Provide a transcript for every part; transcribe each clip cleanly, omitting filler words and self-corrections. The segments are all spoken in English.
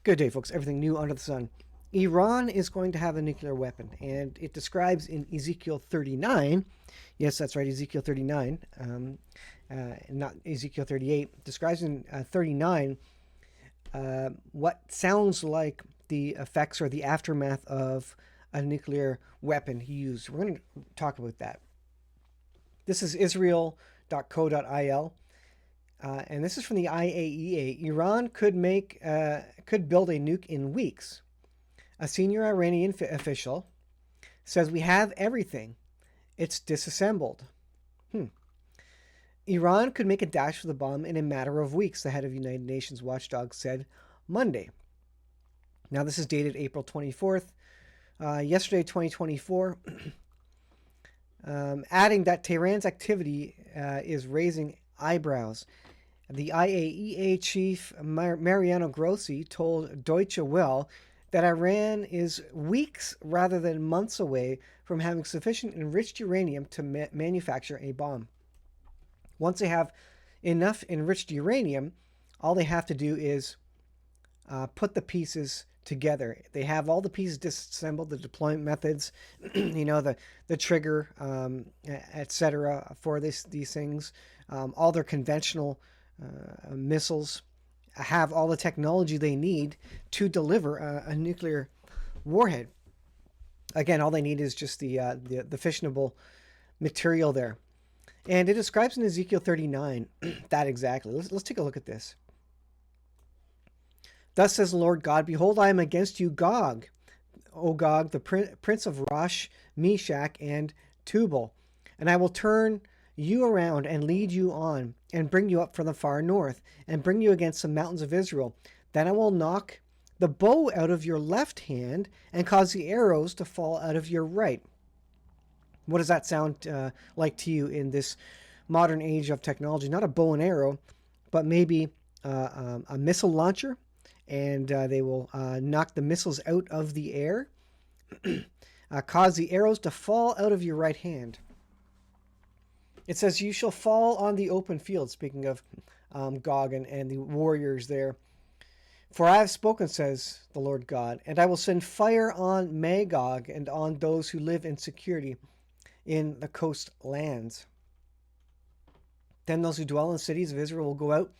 Good day, folks. Everything new under the sun. Iran is going to have a nuclear weapon, and it describes in Ezekiel 39. Yes, that's right, Ezekiel 39, not Ezekiel 38. Describes in 39 what sounds like the effects or the aftermath of a nuclear weapon used. We're going to talk about that. This is Israel.co.il. And this is from the IAEA. Iran could build a nuke in weeks. A senior Iranian official says we have everything. It's disassembled. Iran could make a dash for the bomb in a matter of weeks, the head of United Nations watchdog said Monday. Now this is dated April 24th. Yesterday, 2024. Adding that Tehran's activity is raising eyebrows. The IAEA chief Mariano Grossi told Deutsche Welle that Iran is weeks rather than months away from having sufficient enriched uranium to manufacture a bomb. Once they have enough enriched uranium, all they have to do is put the pieces together. They have all the pieces disassembled, the deployment methods, the trigger, etc. for these things. All their conventional missiles have all the technology they need to deliver a nuclear warhead. Again, all they need is just the fissionable material there. And it describes in Ezekiel 39 that exactly. Let's take a look at this. Thus says the Lord God, behold, I am against you, Gog, O Gog, the prince of Rosh, Meshach, and Tubal, and I will turn you around and lead you on, and bring you up from the far north, and bring you against the mountains of Israel. Then I will knock the bow out of your left hand, and cause the arrows to fall out of your right. What does that sound like to you in this modern age of technology? Not a bow and arrow, but maybe a missile launcher, and they will knock the missiles out of the air, cause the arrows to fall out of your right hand. It says, you shall fall on the open field, speaking of Gog and the warriors there. For I have spoken, says the Lord God, and I will send fire on Magog and on those who live in security in the coast lands. Then those who dwell in the cities of Israel will go out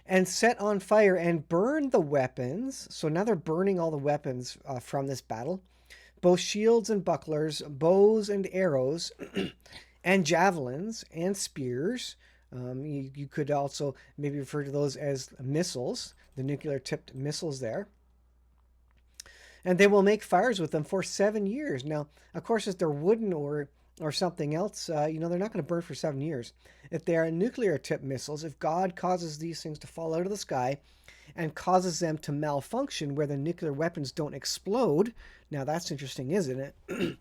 and set on fire and burn the weapons. So now they're burning all the weapons from this battle. Both shields and bucklers, bows and arrows, and javelins and spears. You could also maybe refer to those as missiles, the nuclear-tipped missiles there. And they will make fires with them for 7 years. Now, of course, if they're wooden or something else, they're not going to burn for 7 years. If they are nuclear-tipped missiles, if God causes these things to fall out of the sky and causes them to malfunction where the nuclear weapons don't explode, now that's interesting, isn't it?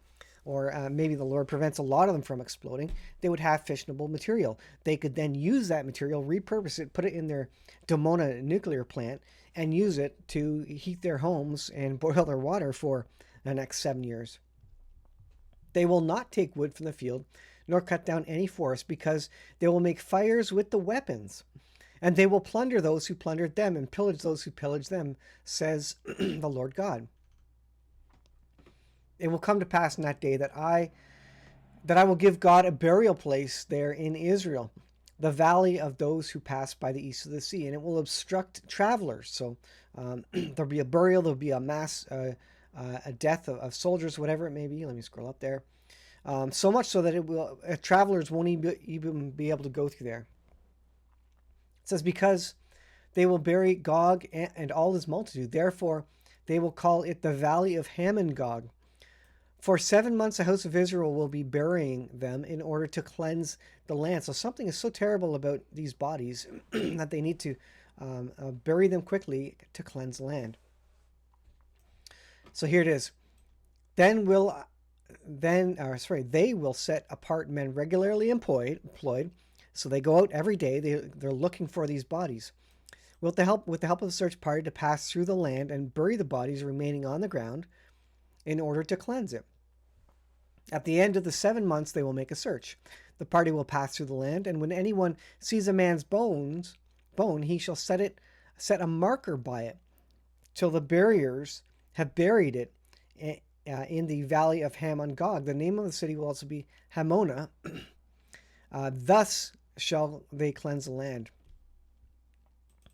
Or maybe the Lord prevents a lot of them from exploding, they would have fissionable material. They could then use that material, repurpose it, put it in their Dimona nuclear plant, and use it to heat their homes and boil their water for the next 7 years. They will not take wood from the field, nor cut down any forest, because they will make fires with the weapons. And they will plunder those who plundered them, and pillage those who pillaged them, says the Lord God. It will come to pass in that day that I will give God a burial place there in Israel, the valley of those who pass by the east of the sea, and it will obstruct travelers. So there'll be a burial, there'll be a mass a death of soldiers, whatever it may be. Let me scroll up there. So much so that travelers won't even be able to go through there. It says, because they will bury Gog and all his multitude. Therefore, they will call it the valley of Hamon-Gog. For 7 months, the house of Israel will be burying them in order to cleanse the land. So something is so terrible about these bodies that they need to bury them quickly to cleanse the land. So here it is. They will set apart men regularly employed. So they go out every day. They're looking for these bodies. With the help of the search party to pass through the land and bury the bodies remaining on the ground in order to cleanse it. At the end of the 7 months, they will make a search. The party will pass through the land, and when anyone sees a man's bone, he shall set a marker by it, till the barriers have buried it in the valley of Hamon Gog. The name of the city will also be Hamona. Thus shall they cleanse the land.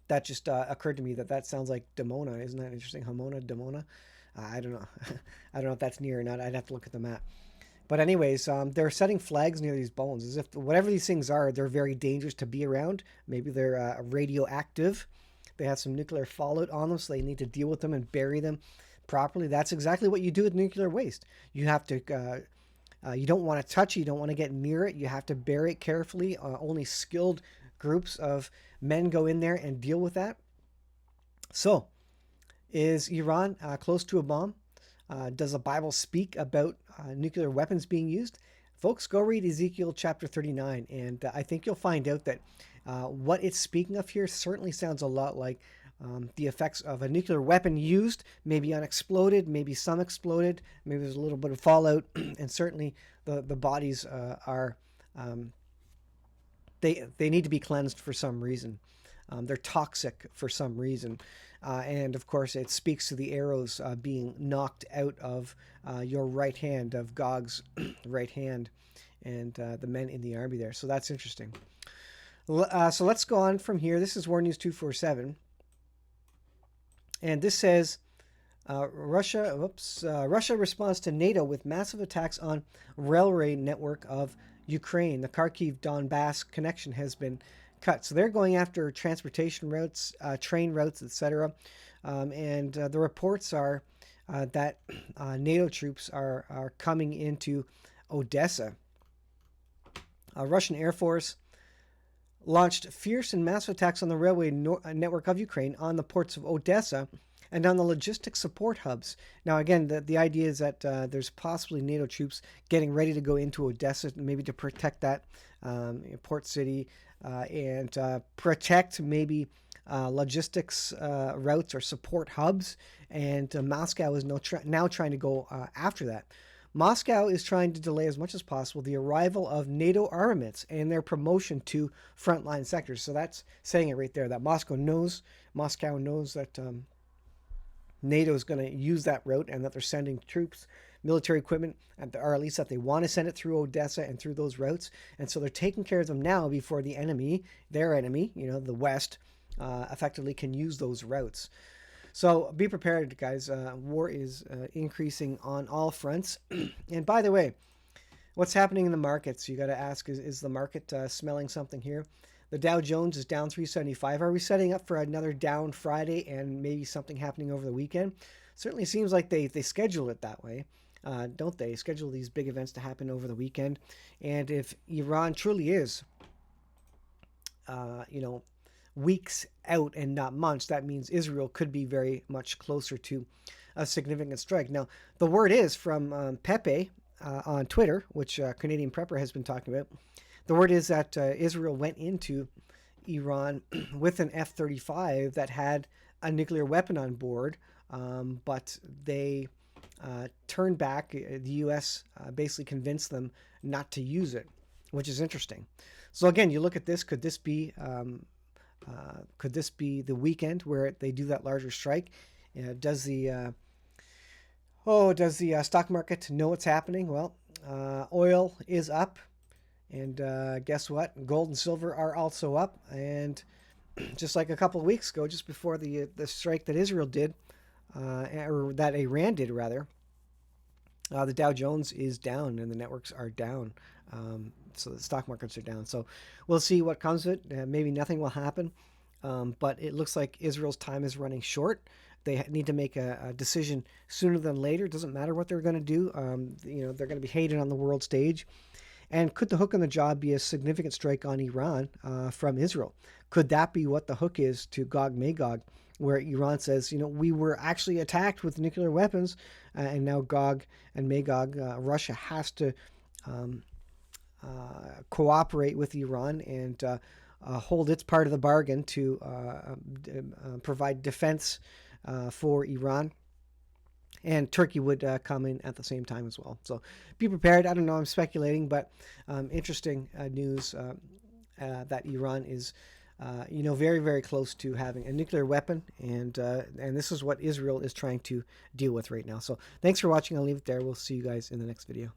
That just occurred to me that sounds like Demona. Isn't that interesting? Hamona, Demona. I don't know. I don't know if that's near or not. I'd have to look at the map. But anyways, they're setting flags near these bones as if whatever these things are, they're very dangerous to be around. Maybe they're radioactive. They have some nuclear fallout on them, so they need to deal with them and bury them properly. That's exactly what you do with nuclear waste. You have to, you don't want to touch it. You don't want to get near it. You have to bury it carefully. Only skilled groups of men go in there and deal with that. So, is Iran close to a bomb? Does the Bible speak about nuclear weapons being used? Folks, go read Ezekiel chapter 39, and I think you'll find out that what it's speaking of here certainly sounds a lot like the effects of a nuclear weapon used, maybe unexploded, maybe some exploded, maybe there's a little bit of fallout, and certainly the bodies are, they need to be cleansed for some reason. They're toxic for some reason. And of course, it speaks to the arrows being knocked out of your right hand, of Gog's right hand, and the men in the army there. So that's interesting. So let's go on from here. This is War News 247. And this says, Russia responds to NATO with massive attacks on railway network of Ukraine. The Kharkiv-Donbass connection has been cut. So they're going after transportation routes, train routes, etc. And the reports are that NATO troops are coming into Odessa. Russian Air Force launched fierce and massive attacks on the railway network of Ukraine, on the ports of Odessa, and on the logistics support hubs. Now, again, the idea is that there's possibly NATO troops getting ready to go into Odessa, maybe to protect that port city, and protect maybe logistics routes or support hubs. And Moscow is now trying to go after that. Moscow is trying to delay as much as possible the arrival of NATO armaments and their promotion to frontline sectors. So that's saying it right there, that Moscow knows that NATO is going to use that route, and that they're sending troops, military equipment, or at least that they want to send it through Odessa and through those routes. And so they're taking care of them now before the enemy, their enemy, the West, effectively can use those routes. So be prepared, guys. War is increasing on all fronts. And by the way, what's happening in the markets? You got to ask, is the market smelling something here? The Dow Jones is down 375. Are we setting up for another down Friday and maybe something happening over the weekend? Certainly seems like they schedule it that way, don't they? Schedule these big events to happen over the weekend. And if Iran truly is, weeks out and not months, that means Israel could be very much closer to a significant strike. Now, the word is from Pepe on Twitter, which Canadian Prepper has been talking about. The word is that Israel went into Iran with an F-35 that had a nuclear weapon on board, but they turned back. The U.S. Basically convinced them not to use it, which is interesting. So again, you look at this. Could this be the weekend where they do that larger strike? Does the stock market know what's happening? Well, oil is up. And guess what? Gold and silver are also up. And just like a couple of weeks ago, just before the strike that Israel did, or that Iran did rather, the Dow Jones is down and the networks are down. So the stock markets are down. So we'll see what comes of it. Maybe nothing will happen. But it looks like Israel's time is running short. They need to make a decision sooner than later. It doesn't matter what they're going to do. They're going to be hated on the world stage. And could the hook on the job be a significant strike on Iran from Israel? Could that be what the hook is to Gog Magog, where Iran says, we were actually attacked with nuclear weapons, and now Gog and Magog, Russia has to cooperate with Iran and hold its part of the bargain to provide defense for Iran. And Turkey would come in at the same time as well. So be prepared. I don't know. I'm speculating, but interesting news that Iran is you know, very, very close to having a nuclear weapon, and this is what Israel is trying to deal with right now. So thanks for watching. I'll leave it there. We'll see you guys in the next video.